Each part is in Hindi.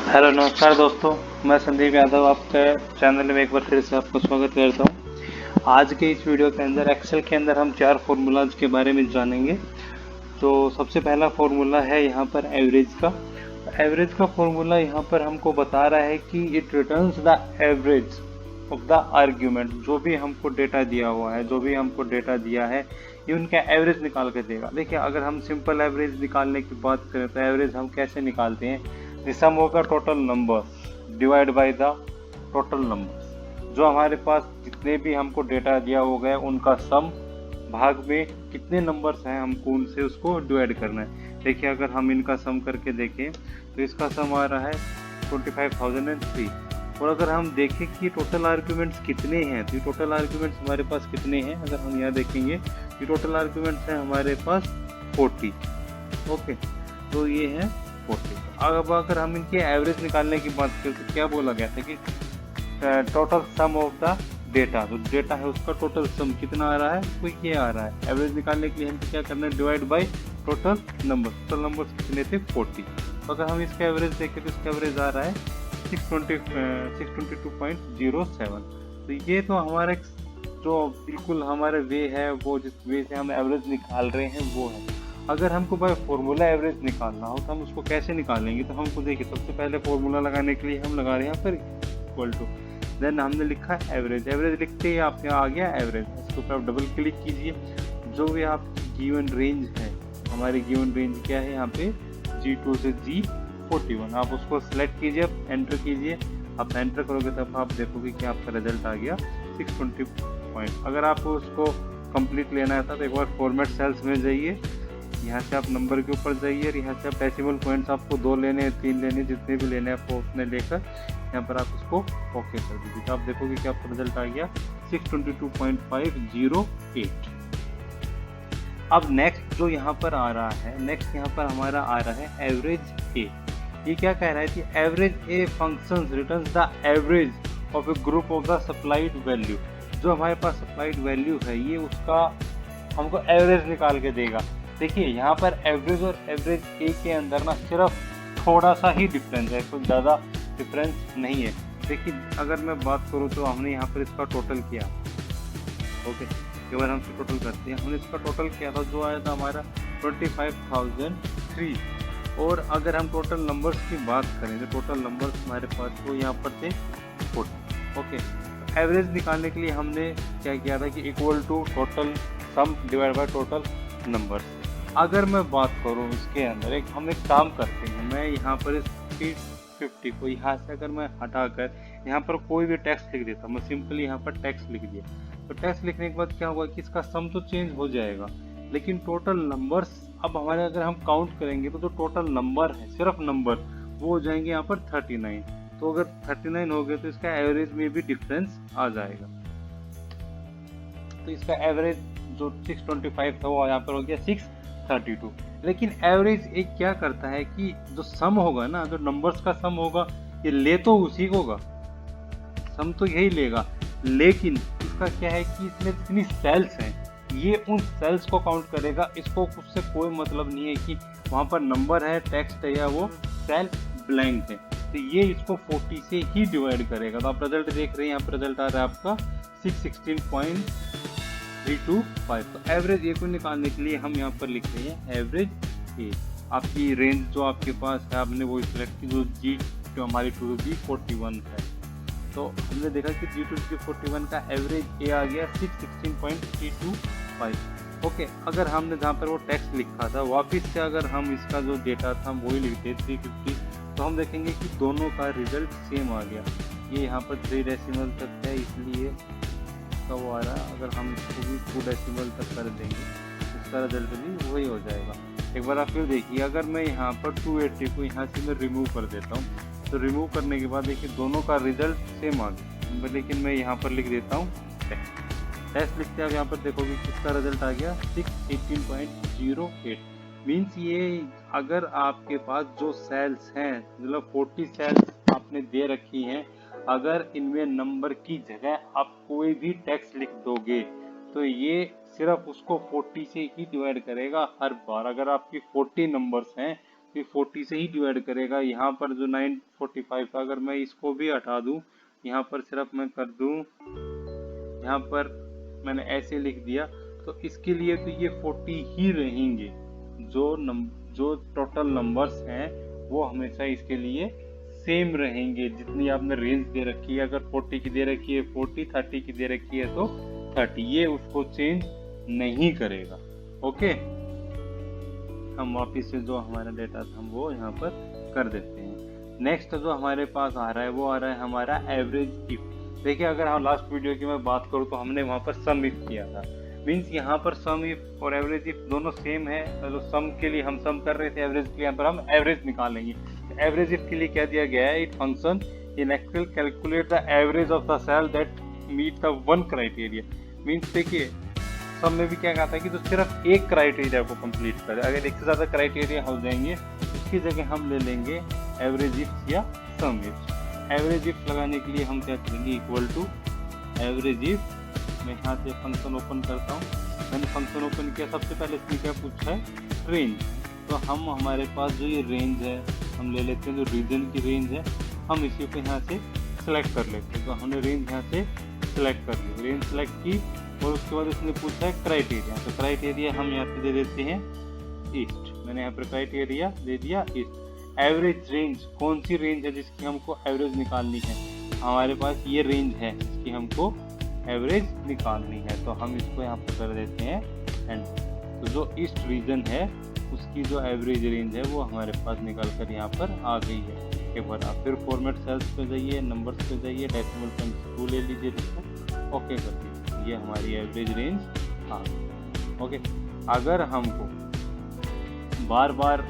हेलो नमस्कार दोस्तों। मैं संदीप यादव आपके चैनल में एक बार फिर से आपको स्वागत करता हूँ। आज के इस वीडियो के अंदर एक्सेल के अंदर हम 4 फार्मूलाज के बारे में जानेंगे। तो सबसे पहला फार्मूला है यहाँ पर एवरेज का। एवरेज का फार्मूला यहाँ पर हमको बता रहा है कि it returns the average of the argument. जो भी हमको डेटा दिया हुआ है, जो भी हमको डेटा दिया है, ये उनका एवरेज निकाल के देगा। देखिए, अगर हम सिंपल एवरेज निकालने की बात करें तो एवरेज हम कैसे निकालते हैं? द सम होगा total number divide by the total number. जो हमारे पास जितने भी हमको डेटा दिया हो गया उनका सम भाग में कितने नंबर्स हैं हमको उनसे उसको डिवाइड करना है। देखिए, अगर हम इनका सम करके देखें तो इसका सम आ रहा है 25,003। और अगर हम देखें कि टोटल आर्ग्यूमेंट्स कितने हैं तो ये टोटल आर्ग्यूमेंट्स हमारे पास कितने हैं, अगर हम यहाँ देखेंगे ये टोटल आर्ग्यूमेंट्स हैं हमारे पास 40। ओके, तो ये है 40। अब अगर हम इनके एवरेज निकालने की बात करें तो क्या बोला गया था कि total sum of the data, जो डेटा है उसका टोटल सम कितना आ रहा है, वो ये आ रहा है। एवरेज निकालने के लिए हमको क्या करना है? Divide by total number. Total number कितने थे? 40। तो अगर हम इसका एवरेज देखें तो इसका एवरेज आ रहा है 622.07। तो ये तो हमारे जो बिल्कुल हमारे वे है, वो जिस वे से हम एवरेज निकाल रहे हैं वो है। अगर हमको बाय फॉर्मूला एवरेज निकालना हो तो हम उसको कैसे निकालेंगे? तो हमको देखिए, सबसे पहले फॉर्मूला लगाने के लिए हम लगा रहे हैं यहाँ पर इक्वल टू, देन हमने लिखा एवरेज। एवरेज लिखते ही आप यहाँ आ गया एवरेज। इसके ऊपर आप डबल क्लिक कीजिए। जो भी आपकी गिवन रेंज है, हमारी गिवन रेंज क्या है यहाँ पे? G2 से G41। आप उसको सिलेक्ट कीजिए, एंटर कीजिए। आप एंटर करोगे तब आप देखोगे कि आपका रिजल्ट आ गया 620 पॉइंट। अगर आपको उसको कंप्लीट लेना है तो एक बार फॉर्मेट सेल्स में जाइए, यहाँ से आप नंबर के ऊपर जाइए और यहाँ से आप डेसिमल पॉइंट्स आपको 2 लेने हैं, 3 लेने, जितने भी लेने हैं आपको उतने लेकर यहाँ पर आप इसको ओके कर दीजिए। तो आप देखोगे कि आपका रिजल्ट आ गया 622.508। अब नेक्स्ट जो यहाँ पर आ रहा है, नेक्स्ट यहाँ पर हमारा आ रहा है एवरेज ए। ये क्या कह रहा है कि average a function returns the average of A group of the supplied value. जो हमारे पास सप्लाइड वैल्यू है ये उसका हमको एवरेज निकाल के देगा। देखिए, यहाँ पर एवरेज और एवरेज ए के अंदर ना सिर्फ थोड़ा सा ही डिफरेंस है, कोई ज़्यादा डिफरेंस नहीं है। देखिए, अगर मैं बात करूँ तो हमने यहाँ पर इसका टोटल किया। ओके, एक बार हम टोटल करते हैं। हमने इसका टोटल किया था, जो आया था हमारा 25,003। और अगर हम टोटल नंबर्स की बात करें तो टोटल नंबर्स हमारे पास वो यहाँ पर थे 40। ओके, एवरेज निकालने के लिए हमने क्या किया था कि equal to total sum divide by total numbers. अगर मैं बात करूँ इसके अंदर हम एक काम करते हैं, मैं यहाँ पर इस 50 को यहाँ से अगर मैं हटाकर यहाँ पर कोई भी टेक्स्ट लिख देता हूँ, मैं सिंपली यहाँ पर टेक्स्ट लिख दिया। तो टेक्स्ट लिखने के बाद क्या होगा कि इसका सम तो चेंज हो जाएगा, लेकिन टोटल नंबर्स अब हमारे अगर हम काउंट करेंगे तो जो टोटल नंबर है, सिर्फ नंबर, वो हो जाएंगे यहाँ पर 39। तो अगर 39 हो गए तो इसका एवरेज में भी डिफरेंस आ जाएगा। तो इसका एवरेज जो 625 था वो यहाँ पर हो गया 632। लेकिन एवरेज एक क्या करता है कि जो सम होगा ना, जो नंबर्स का सम होगा, ये ले तो उसी को होगा, सम तो यही लेगा, लेकिन इसका क्या है कि इसमें जितनी सेल्स हैं ये उन सेल्स को काउंट करेगा। इसको उससे कोई मतलब नहीं है कि वहाँ पर नंबर है, टेक्स्ट है, या वो सेल ब्लैंक है। तो ये इसको 40 से ही डिवाइड करेगा। तो आप रिजल्ट देख रहे हैं, यहाँ पर रिजल्ट आ रहा है आपका 616.325। तो एवरेज ए को निकालने के लिए हम यहाँ पर लिख रहे हैं एवरेज ए। आपकी रेंज जो आपके पास है आपने वो सिलेक्ट की, जो हमारी 2G41 है। तो हमने देखा कि G2G41 का एवरेज ए आ गया 616.325। ओके, अगर हमने जहाँ पर वो टेक्स्ट लिखा था वापिस से अगर हम इसका जो डेटा था वही लिखते 350, तो हम देखेंगे कि दोनों का रिजल्ट सेम आ गया। ये यहाँ पर 3 डेसिमल तक है, इसलिए इसका वो आ रहा है। अगर हम इसको भी 2 डेसिमल तक कर देंगे इसका रिजल्ट भी वही हो जाएगा। एक बार आप फिर देखिए, अगर मैं यहाँ पर 280 को यहाँ से मैं रिमूव कर देता हूँ, तो रिमूव करने के बाद देखिए दोनों का रिजल्ट सेम आ गया। लेकिन मैं यहाँ पर लिख देता हूँ टेस्ट लिखते हैं। अब यहाँ पर देखोगे किसका रिजल्ट आ गया 618.08। मीन्स ये अगर आपके पास जो सेल्स हैं, मतलब 40 सेल्स आपने दे रखी हैं, अगर इनमें नंबर की जगह आप कोई भी टेक्स्ट लिख दोगे तो ये सिर्फ उसको 40 से ही डिवाइड करेगा हर बार। अगर आपकी 40 नंबर्स हैं फिर 40 से ही डिवाइड करेगा। यहाँ पर जो 945 था, अगर मैं इसको भी हटा दूं, यहाँ पर सिर्फ मैं कर दूं, यहाँ पर मैंने ऐसे लिख दिया, तो इसके लिए तो ये 40 ही रहेंगे। जो टोटल नंबर्स हैं वो हमेशा इसके लिए सेम रहेंगे। जितनी आपने रेंज दे रखी है, अगर 40 की दे रखी है 40, 30 की दे रखी है तो 30, ये उसको चेंज नहीं करेगा। ओके, हम वापिस से जो हमारा डेटा था हम वो यहाँ पर कर देते हैं। नेक्स्ट जो हमारे पास आ रहा है वो आ रहा है हमारा एवरेज इफ। देखिए, अगर हम लास्ट वीडियो की मैं बात करूँ तो हमने वहाँ पर सम इफ किया था। मीन्स यहाँ पर सम इफ और एवरेज इफ दोनों सेम है। तो सम के लिए हम सम कर रहे थे, एवरेज के लिए यहाँ पर हम एवरेज निकालेंगे। तो एवरेज इफ के लिए क्या दिया गया है, it function in Excel calculate the average of the cell that meet the one criteria. Means देखिए, सब में भी क्या कहता है कि तो सिर्फ एक क्राइटेरिया को कंप्लीट करे। अगर एक से ज़्यादा क्राइटेरिया हो जाएंगे उसकी जगह हम ले लेंगे एवरेज इफ या सम इफ। एवरेज इफ लगाने के लिए हम क्या करेंगे, इक्वल टू एवरेज इफ। मैं यहाँ से फंक्शन ओपन करता हूँ। मैंने फंक्शन ओपन किया, सबसे पहले इसमें क्या पूछा है, रेंज। तो हम हमारे पास जो ये रेंज है हम ले लेते हैं, जो रीजन की रेंज है हम इसी को यहाँ से सिलेक्ट कर लेते हैं। तो हमने रेंज यहाँ से सिलेक्ट कर ली, रेंज सेलेक्ट की, और उसके बाद इसने पूछा है क्राइटेरिया। तो क्राइटेरिया हम यहाँ पे दे देते हैं ईस्ट। मैंने यहाँ पर क्राइटेरिया दे दिया ईस्ट। एवरेज रेंज, कौन सी रेंज है जिसकी हमको एवरेज निकालनी है, हमारे पास ये रेंज है जिसकी हमको एवरेज निकालनी है। तो हम इसको यहाँ पर कर देते हैं एंड। तो जो ईस्ट रीजन है उसकी जो एवरेज रेंज है वो हमारे पास निकल कर यहाँ पर आ गई है। एक बार आप फिर फॉर्मेट सेल्स पे जाइए, नंबर्स पे जाइए, डेसिमल पॉइंट 2 ले लीजिए, इसको ओके कर दीजिए, ये हमारी एवरेज रेंज आ गई। ओके, अगर हमको बार बार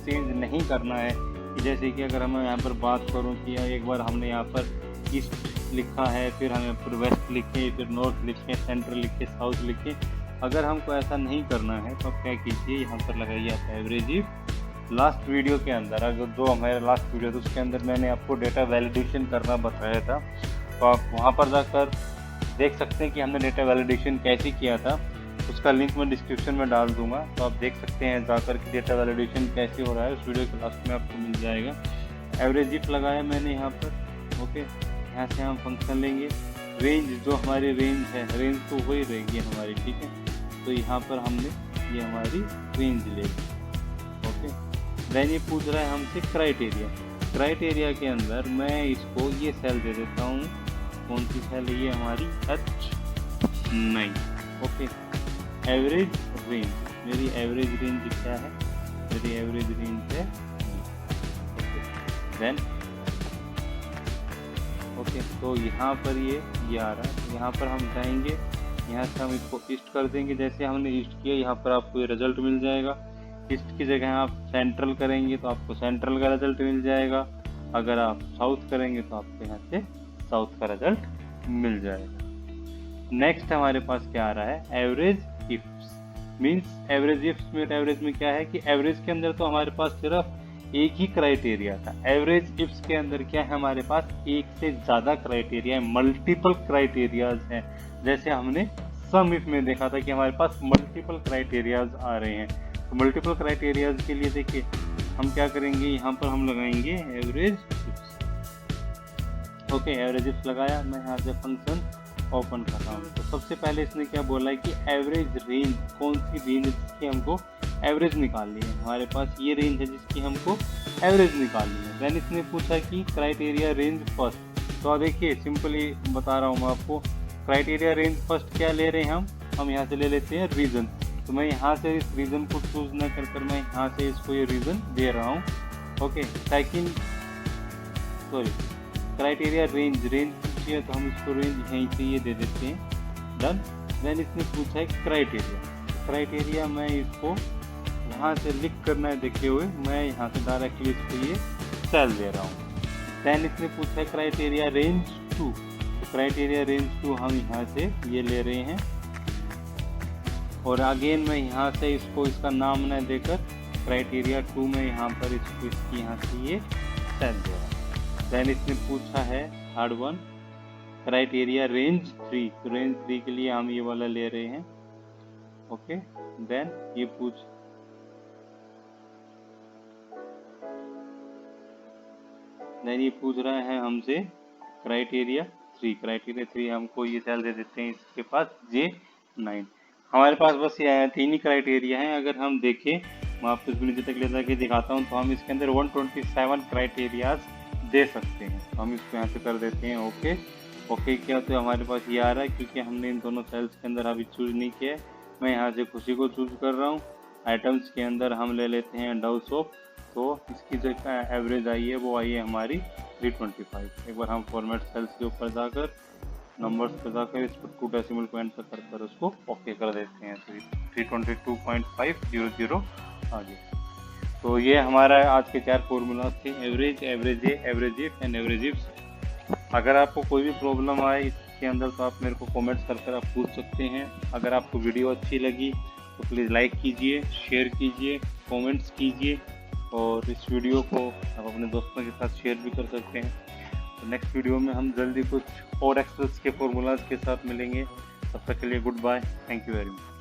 चेंज नहीं करना है, कि जैसे कि अगर मैं यहाँ पर बात करूँ कि एक बार हमने यहाँ पर ईस्ट लिखा है, फिर हम यहाँ पर वेस्ट लिखे, फिर नॉर्थ लिखे, सेंट्रल लिखे, साउथ लिखे, अगर हमको ऐसा नहीं करना है तो आप क्या कीजिए, यहाँ पर लगाइए आप एवरेज इफ। लास्ट वीडियो के अंदर, अगर जो हमारा लास्ट वीडियो था उसके अंदर मैंने आपको डेटा वैलिडेशन करना बताया था, तो आप वहाँ पर जाकर देख सकते हैं कि हमने डेटा वैलिडेशन कैसे किया था। उसका लिंक मैं डिस्क्रिप्शन में डाल दूंगा, तो आप देख सकते हैं जाकर कि डेटा वैलिडेशन कैसे हो रहा है। उस वीडियो के लास्ट में आपको मिल जाएगा। एवरेज इफ लगाया मैंने यहाँ पर। ओके, यहाँ से हम फंक्शन लेंगे, रेंज जो हमारी रेंज है, रेंज तो वही रहेगी हमारी, ठीक है। तो यहाँ पर हमने ये हमारी रेंज ले ली। ओके, देन ये पूछ रहा है हमसे क्राइटेरिया। क्राइटेरिया के अंदर मैं इसको ये सेल दे देता हूँ, कौन सी सेल है, ये हमारी H9। ओके, एवरेज रेंज, मेरी एवरेज रेंज क्या है, मेरी एवरेज रेंज है। देन ओके, तो यहाँ पर ये आ रहा है। यहाँ पर हम जाएंगे, यहाँ से हम इसको ईस्ट कर देंगे। जैसे हमने ईस्ट किया, यहाँ पर आपको ये रिजल्ट मिल जाएगा। ईस्ट की जगह आप सेंट्रल करेंगे तो आपको सेंट्रल का रिजल्ट मिल जाएगा। अगर आप साउथ करेंगे तो आपको यहाँ से साउथ का रिजल्ट मिल जाएगा। नेक्स्ट हमारे पास क्या आ रहा है, average ifs. Means average ifs में, एवरेज में क्या है कि एवरेज के अंदर तो हमारे पास सिर्फ एक ही क्राइटेरिया था। एवरेज इफ्स के अंदर क्या है, हमारे पास एक से ज़्यादा क्राइटेरिया है, मल्टीपल क्राइटेरियाज हैं। जैसे हमने सम इफ में देखा था कि हमारे पास मल्टीपल क्राइटेरियाज आ रहे हैं। तो मल्टीपल क्राइटेरियाज के लिए देखिए हम क्या करेंगे, यहाँ पर हम लगाएंगे average ifs. Okay, average ifs लगाया, मैं यहाँ से फंक्शन ओपन कर रहा हूँ। तो सबसे पहले इसने क्या बोला है कि एवरेज रेंज, कौन सी रेंज जिसकी हमको एवरेज निकालनी है, हमारे पास ये रेंज है जिसकी हमको एवरेज निकालनी है। देन इसने पूछा कि क्राइटेरिया रेंज फर्स्ट। तो देखिए सिंपली बता रहा हूँ मैं आपको, क्राइटेरिया रेंज फर्स्ट क्या ले रहे हैं हम यहाँ से ले लेते हैं रीजन। तो मैं यहाँ से इस रीजन को चूज न कर मैं यहाँ से इसको ये रीजन दे रहा हूँ। Okay, second sorry criteria range पूछी है तो हम इसको रेंज यहीं से ये दे देते हैं। डन। देन इसने पूछा है क्राइटेरिया मैं इसको यहाँ से लिख करना है देखते हुए, मैं यहाँ से डायरेक्टली इसको ये सेल दे रहा हूँ। देन इसने पूछा है क्राइटेरिया रेंज 2। तो क्राइटेरिया रेंज 2 हम यहाँ से ये ले रहे हैं, और अगेन मैं यहाँ से इसको इसका नाम न देकर क्राइटेरिया 2 में यहाँ पर इसको इसकी यहाँ से ये सेल दे रहा हूँ। देन इसने पूछा है थर्ड वन क्राइटेरिया रेंज 3। तो रेंज 3 के लिए हम ये वाला ले रहे हैं। ओके, देन ये देन ये पूछ रहा है हमसे क्राइटेरिया 3। क्राइटेरिया 3 हमको ये सेल दे देते हैं इसके पास J9। हमारे पास बस ये 3 ही क्राइटेरिया हैं। अगर हम देखें, मैं आपको इसको नीचे तक ले जाके दिखाता हूँ, तो हम इसके अंदर 127 क्राइटेरियाज दे सकते हैं। तो हम इसको यहाँ से कर देते हैं ओके। ओके किया तो हमारे पास ये आ रहा है, क्योंकि हमने इन दोनों सेल्स के अंदर अभी चूज नहीं किया है। मैं यहाँ से खुशी को चूज कर रहा हूँ। आइटम्स के अंदर हम ले लेते हैं डव सोप। तो इसकी जो एवरेज आई है वो आई है हमारी 325। एक बार हम फॉर्मेट सेल्स के ऊपर जाकर नंबर्स पे जाकर इसको 2 डेसिमल पॉइंट पे कर उसको ओके कर देते हैं। तो 322.500 आ गया। तो ये हमारा आज के 4 फॉर्मूला थे, average, average A, average if and average if. अगर आपको कोई भी प्रॉब्लम आए इसके अंदर तो आप मेरे को कमेंट्स कर आप पूछ सकते हैं। अगर आपको वीडियो अच्छी लगी तो प्लीज़ लाइक कीजिए, शेयर कीजिए, कमेंट्स कीजिए, और इस वीडियो को आप अपने दोस्तों के साथ शेयर भी कर सकते हैं। तो नेक्स्ट वीडियो में हम जल्दी कुछ और एक्सेल्स के फॉर्मूलाज के साथ मिलेंगे। तब तक के लिए goodbye, thank you very much.